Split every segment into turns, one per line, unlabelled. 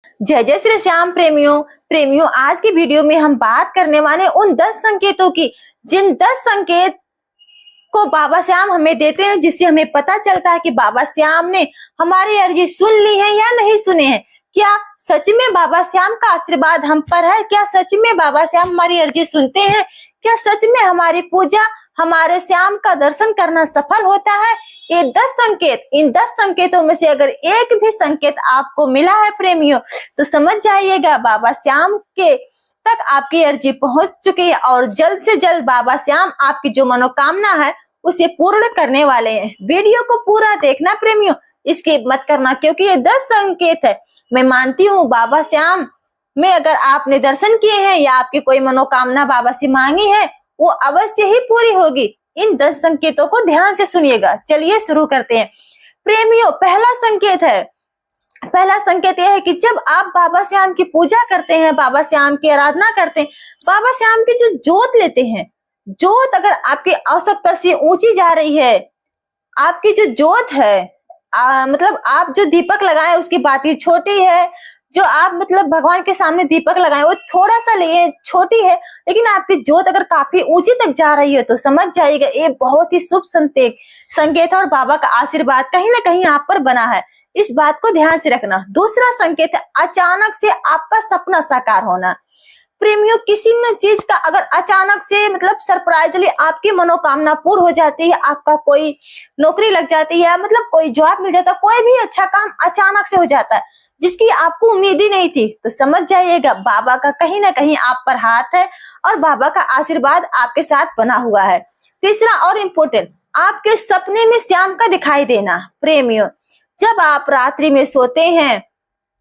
जय जय श्री श्याम प्रेमियों आज की वीडियो में हम बात करने वाले उन 10 संकेतों की, जिन 10 संकेत को बाबा श्याम हमें देते हैं, जिससे हमें पता चलता है कि बाबा श्याम ने हमारी अर्जी सुन ली है या नहीं सुने हैं। क्या सच में बाबा श्याम का आशीर्वाद हम पर है? क्या सच में बाबा श्याम हमारी अर्जी सुनते हैं? क्या सच में हमारी पूजा, हमारे श्याम का दर्शन करना सफल होता है? ये 10 संकेत, इन 10 संकेतों में से अगर एक भी संकेत आपको मिला है प्रेमियों, तो समझ जाइएगा बाबा श्याम के तक आपकी अर्जी पहुंच चुकी है और जल्द से जल्द बाबा श्याम आपकी जो मनोकामना है उसे पूर्ण करने वाले हैं। वीडियो को पूरा देखना प्रेमियों, स्किप मत करना, क्योंकि ये 10 संकेत है। मैं मानती हूँ बाबा श्याम में अगर आपने दर्शन किए हैं या आपकी कोई मनोकामना बाबा से मांगी है, वो अवश्य ही पूरी होगी। इन 10 संकेतों को ध्यान से सुनिएगा। चलिए शुरू करते हैं प्रेमियों। पहला संकेत यह है कि जब आप बाबा श्याम की पूजा करते हैं, बाबा श्याम की आराधना करते हैं, बाबा श्याम की जो जोत लेते हैं, जोत अगर आपकी आवश्यकता से ऊंची जा रही है, आपकी जो जोत है मतलब आप जो दीपक लगाए उसकी बाती छोटी है, जो आप मतलब भगवान के सामने दीपक लगाए वो थोड़ा सा लिए छोटी है, लेकिन आपकी जोत अगर काफी ऊंची तक जा रही है तो समझ जाइएगा ये बहुत ही शुभ संकेत है और बाबा का आशीर्वाद कहीं ना कहीं आप पर बना है। इस बात को ध्यान से रखना। दूसरा संकेत है अचानक से आपका सपना साकार होना। प्रेमियों, किसी न चीज का अगर अचानक से मतलब सरप्राइजली आपकी मनोकामना पूर्ण हो जाती है, आपका कोई नौकरी लग जाती है, मतलब कोई जॉब मिल जाता है, कोई भी अच्छा काम अचानक से हो जाता है जिसकी आपको उम्मीद ही नहीं थी, तो समझ जाइएगा बाबा का कहीं ना कहीं आप पर हाथ है और बाबा का आशीर्वाद आपके साथ बना हुआ है। तीसरा और इम्पोर्टेंट, आपके सपने में श्याम का दिखाई देना। प्रेमियों, जब आप रात्रि में सोते हैं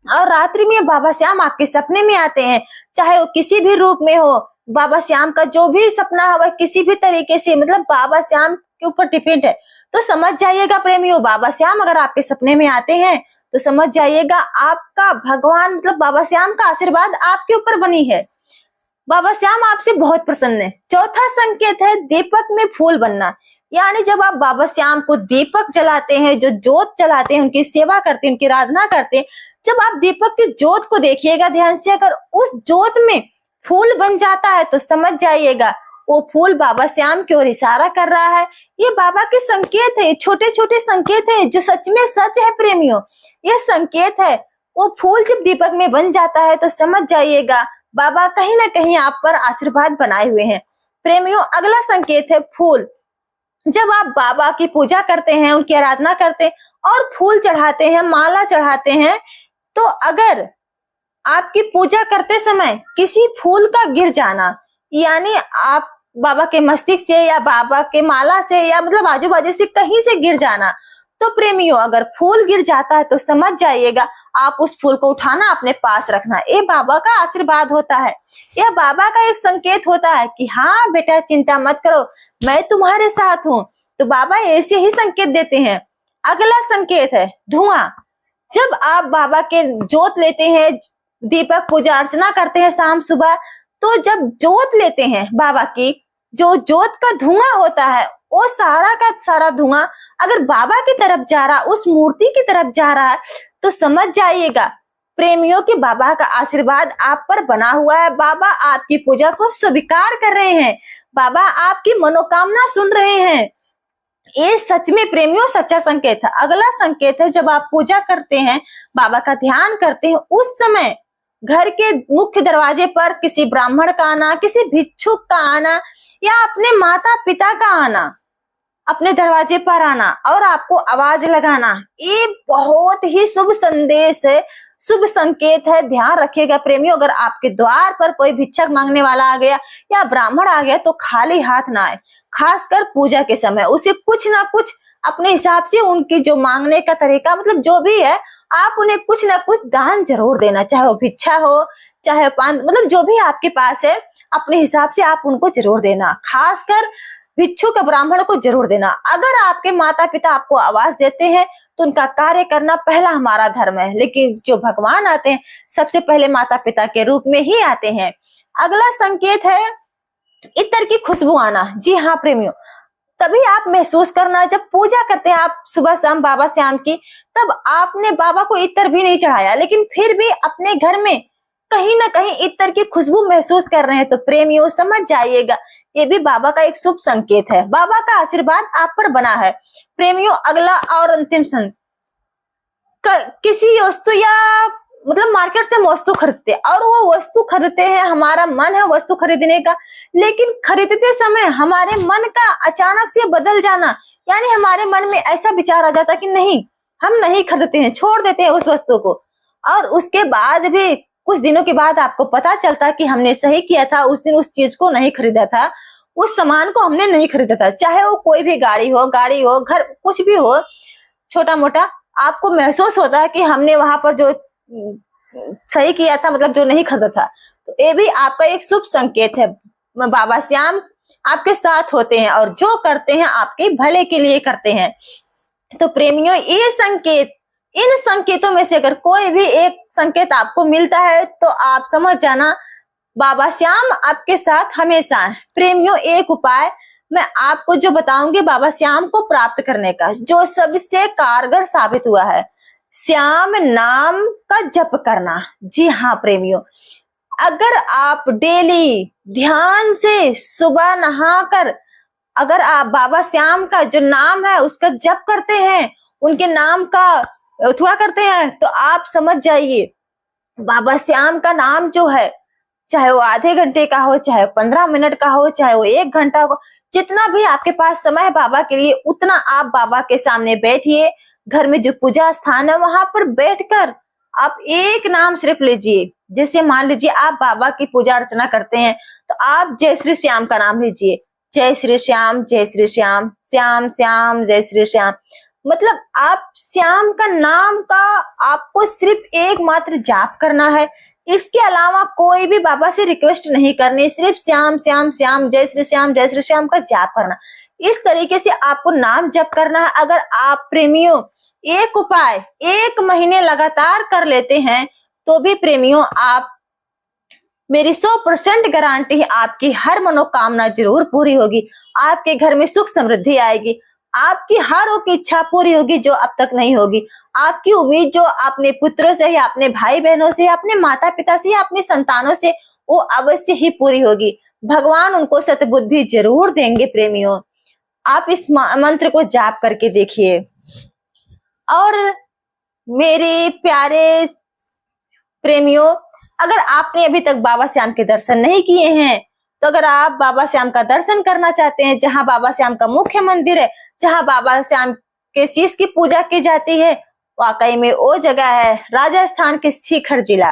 और रात्रि में बाबा श्याम आपके सपने में आते हैं, चाहे वो किसी भी रूप में हो, बाबा श्याम का जो भी सपना हो किसी भी तरीके से मतलब बाबा श्याम के ऊपर डिपेंड है, तो समझ जाइएगा प्रेमियों बाबा श्याम अगर आपके सपने में आते हैं तो समझ जाइएगा आपका भगवान मतलब बाबा श्याम का आशीर्वाद आपके ऊपर बनी है। बाबा श्याम आपसे बहुत प्रसन्न है। चौथा संकेत है दीपक में फूल बनना। यानी जब आप बाबा श्याम को दीपक जलाते हैं, जो जोत जलाते हैं, उनकी सेवा करते हैं, उनकी आराधना करते हैं, जब आप दीपक की जोत को देखिएगा ध्यान से, अगर उस जोत में फूल बन जाता है तो समझ जाइएगा वो फूल बाबा श्याम की ओर इशारा कर रहा है। ये बाबा के संकेत है, छोटे छोटे संकेत है जो सच में सच है प्रेमियों। यह संकेत है, वो फूल जब दीपक में बन जाता है तो समझ जाइएगा बाबा कहीं ना कहीं आप पर आशीर्वाद बनाए हुए हैं। प्रेमियों, अगला संकेत है फूल। जब आप बाबा की पूजा करते हैं, उनकी आराधना करते हैं और फूल चढ़ाते हैं, माला चढ़ाते हैं, तो अगर आपकी पूजा करते समय किसी फूल का गिर जाना, यानी आप बाबा के मस्तिष्क से या बाबा के माला से या मतलब आजू बाजू से कहीं से गिर जाना, तो प्रेमियों अगर फूल गिर जाता है तो समझ जाइएगा आप उस फूल को उठाना, अपने पास रखना। ये बाबा का आशीर्वाद होता है, यह बाबा का एक संकेत होता है कि हाँ बेटा चिंता मत करो, मैं तुम्हारे साथ हूँ। तो बाबा ऐसे ही संकेत देते हैं। अगला संकेत है धुआं। जब आप बाबा के जोत लेते हैं, दीपक पूजा अर्चना करते हैं शाम सुबह, तो जब जोत लेते हैं बाबा की, जो जोत का धुआं होता है वो सारा का सारा धुआं अगर बाबा की तरफ जा रहा, उस मूर्ति की तरफ जा रहा है, तो समझ जाइएगा प्रेमियों की बाबा का आशीर्वाद आप पर बना हुआ है। बाबा आपकी पूजा को स्वीकार कर रहे हैं, बाबा आपकी मनोकामना सुन रहे हैं। ये सच में प्रेमियों सच्चा संकेत है। अगला संकेत है जब आप पूजा करते हैं, बाबा का ध्यान करते हैं, उस समय घर के मुख्य दरवाजे पर किसी ब्राह्मण का आना, किसी भिक्षुक का आना या अपने माता पिता का आना, अपने दरवाजे पर आना और आपको आवाज लगाना, ये बहुत ही शुभ संदेश है, शुभ संकेत है। ध्यान रखिएगा प्रेमियों, अगर आपके द्वार पर कोई भिक्षक मांगने वाला आ गया या ब्राह्मण आ गया तो खाली हाथ ना आए, खासकर पूजा के समय। उसे कुछ ना कुछ अपने हिसाब से उनकी जो मांगने का तरीका मतलब जो भी है, आप उन्हें कुछ ना कुछ दान जरूर देना, चाहे वो भिक्षा हो चाहे पान, मतलब जो भी आपके पास है अपने हिसाब से आप उनको जरूर देना, खासकर भिक्षुक ब्राह्मण को जरूर देना। अगर आपके माता पिता आपको आवाज देते हैं तो उनका कार्य करना पहला हमारा धर्म है, लेकिन जो भगवान आते हैं सबसे पहले माता पिता के रूप में ही आते हैं। अगला संकेत है इत्र की खुशबू आना। जी हाँ प्रेमियों, तभी आप महसूस करना, जब पूजा करते हैं आप सुबह शाम बाबा श्याम की, तब आपने बाबा को इत्र भी नहीं चढ़ाया, लेकिन फिर भी अपने घर में कहीं ना कहीं इत्र की खुशबू महसूस कर रहे हैं, तो प्रेमियों समझ जाइएगा ये भी बाबा का एक शुभ संकेत है। बाबा का आशीर्वाद आप पर बना है। प्रेमियों, अगला और अंतिम किसी वस्तु या मतलब मार्केट से वस्तु खरीदते और वो वस्तु खरीदते हैं, हमारा मन है वस्तु खरीदने का, लेकिन खरीदते समय हमारे मन का अचानक से बदल जाना, यानी हमारे मन में ऐसा विचार आ जाता कि नहीं, हम नहीं खरीदते हैं, छोड़ देते हैं उस वस्तु को, और उसके बाद भी कुछ दिनों के बाद आपको पता चलता कि हमने सही किया था, उस दिन उस चीज को नहीं खरीदा था, उस सामान को हमने नहीं खरीदा था, चाहे वो कोई भी गाड़ी हो, घर कुछ भी हो, छोटा मोटा, आपको महसूस होता है कि हमने वहां पर जो सही किया था, मतलब जो नहीं खरीदा था। तो ये भी आपका एक शुभ संकेत है। बाबा श्याम आपके साथ होते हैं और जो करते हैं आपके भले के लिए करते हैं। तो प्रेमियों, ये संकेत, इन संकेतों में से अगर कोई भी एक संकेत आपको मिलता है तो आप समझ जाना बाबा श्याम आपके साथ हमेशा है। प्रेमियों, एक उपाय मैं आपको जो बताऊंगी बाबा श्याम को प्राप्त करने का, जो सबसे कारगर साबित हुआ है, श्याम नाम का जप करना। जी हाँ प्रेमियों, अगर आप डेली ध्यान से सुबह नहाकर अगर आप बाबा श्याम का जो नाम है उसका जप करते हैं, उनके नाम का उठवा करते हैं, तो आप समझ जाइए बाबा श्याम का नाम जो है, चाहे वो आधे घंटे का हो, चाहे 15 मिनट का हो, चाहे वो 1 घंटा हो, जितना भी आपके पास समय है बाबा के लिए, उतना आप बाबा के सामने बैठिए। घर में जो पूजा स्थान है वहां पर बैठकर आप एक नाम सिर्फ लीजिए। जैसे मान लीजिए आप बाबा की पूजा अर्चना करते हैं तो आप जय श्री श्याम का नाम लीजिए, जय श्री श्याम, जय श्री श्याम, श्याम श्याम, जय श्री श्याम। मतलब आप श्याम का नाम का आपको सिर्फ एकमात्र जाप करना है, इसके अलावा कोई भी बाबा से रिक्वेस्ट नहीं करनी, सिर्फ श्याम श्याम श्याम, जय श्री श्याम, जय श्री श्याम का जाप करना। इस तरीके से आपको नाम जप करना है। अगर आप प्रेमियों एक उपाय 1 महीने लगातार कर लेते हैं तो भी प्रेमियों, आप मेरी 100% गारंटी है आपकी हर मनोकामना जरूर पूरी होगी। आपके घर में सुख समृद्धि आएगी, आपकी हर एक इच्छा पूरी होगी जो अब तक नहीं होगी। आपकी उम्मीद जो अपने पुत्रों से या अपने भाई बहनों से, अपने माता पिता से या अपने संतानों से, वो अवश्य ही पूरी होगी। भगवान उनको सतबुद्धि जरूर देंगे। प्रेमियों, आप इस मंत्र को जाप करके देखिए। और मेरे प्यारे प्रेमियों, अगर आपने अभी तक बाबा श्याम के दर्शन नहीं किए हैं तो अगर आप बाबा श्याम का दर्शन करना चाहते हैं, जहां बाबा श्याम का मुख्य मंदिर है, जहां बाबा श्याम के शीश की पूजा की जाती है, वाकई में वो जगह है राजस्थान के सीकर जिला।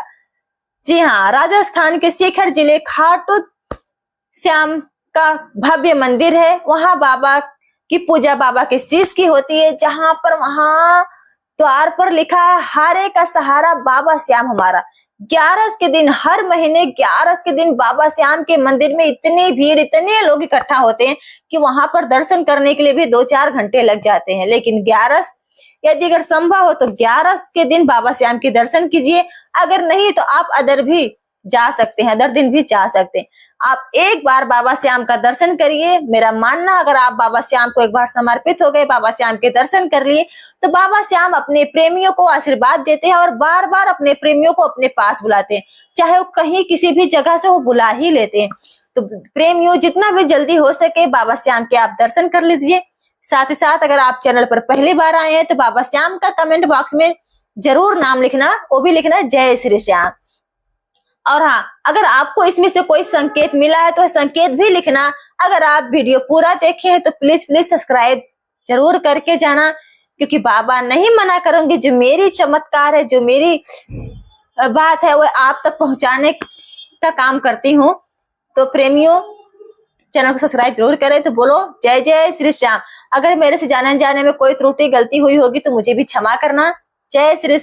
जी हाँ, राजस्थान के सीकर जिले खाटू श्याम का भव्य मंदिर है। वहां बाबा की पूजा बाबा के शीश की होती है, जहां पर वहां द्वार पर लिखा है हारे का सहारा बाबा श्याम हमारा। 11 के दिन, हर महीने 11 के दिन बाबा श्याम के मंदिर में इतनी भीड़, इतने लोग इकट्ठा होते हैं कि वहां पर दर्शन करने के लिए भी 2-4 घंटे लग जाते हैं। लेकिन 11 यदि अगर संभव हो तो 11 के दिन बाबा श्याम के दर्शन कीजिए। अगर नहीं तो आप अदर भी जा सकते हैं, अदर दिन भी जा सकते हैं। आप एक बार बाबा श्याम का दर्शन करिए। मेरा मानना, अगर आप बाबा श्याम को एक बार समर्पित हो गए, बाबा श्याम के दर्शन कर लिए, तो बाबा श्याम अपने प्रेमियों को आशीर्वाद देते हैं और बार बार अपने प्रेमियों को अपने पास बुलाते हैं, चाहे वो कहीं किसी भी जगह से वो बुला ही लेते हैं। तो प्रेमियों, जितना भी जल्दी हो सके बाबा श्याम के आप दर्शन कर लीजिए। साथ ही साथ अगर आप चैनल पर पहली बार आए हैं तो बाबा श्याम का कमेंट बॉक्स में जरूर नाम लिखना, वो भी लिखना जय श्री श्याम। और हाँ, अगर आपको इसमें से कोई संकेत मिला है तो संकेत भी लिखना। अगर आप वीडियो पूरा देखे हैं तो प्लीज सब्सक्राइब जरूर करके जाना, क्योंकि बाबा नहीं मना करूंगी। जो मेरी चमत्कार है, जो मेरी बात है, वो आप तक पहुंचाने का काम करती हूँ। तो प्रेमियों, चैनल को सब्सक्राइब जरूर करें। तो बोलो जय जय श्री श्याम। अगर मेरे से जाने में कोई त्रुटि गलती हुई होगी तो मुझे भी क्षमा करना। जय श्री